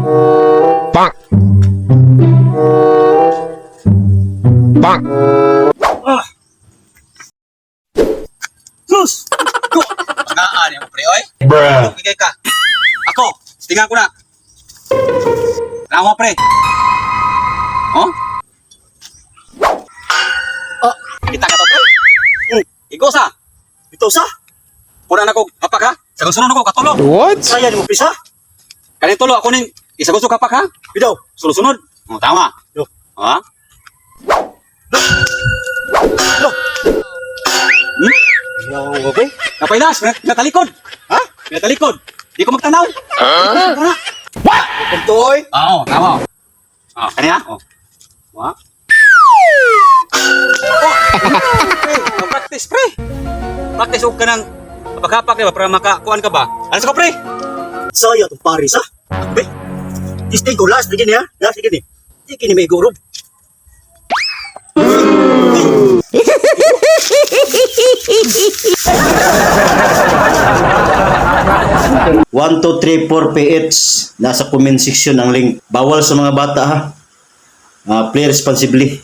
Bonk. Bonk. Sus! Go! Pangaan yung pre, oy. Bruh. Bigay ka. Ako, tingnan ko na. Tama, pre. Oh? Oh, kita ka to, pre. Ikaw sa? Ito sa? Puna na ko, hapak ha? Sa sunod ako, katulog. What? Saya mo pisa? Kanin tulo, ako ning isa gusto kapak ha? Bidaw. Sunod-sunod. Oh, tama. Yo. Ha? Lo. Yo, okay? Napailas, natalikod. Ha? Natalikod. Di ko magtanaw. Kuntoy. Oo, tama. Ah, kanina? Oh. Ha? Oh, practice, pre. Practice huwag ka ng kapag-hapak, diba? Para makakuan ka ba? Alas ko, pre. Saya itong Paris, ha? Be? Stay ko last, digin ha? Last, digin eh. Digin may gurub. 1, 2, 3, 4 PH. Nasa comment section ang link. Bawal sa mga bata ha. Play responsibly.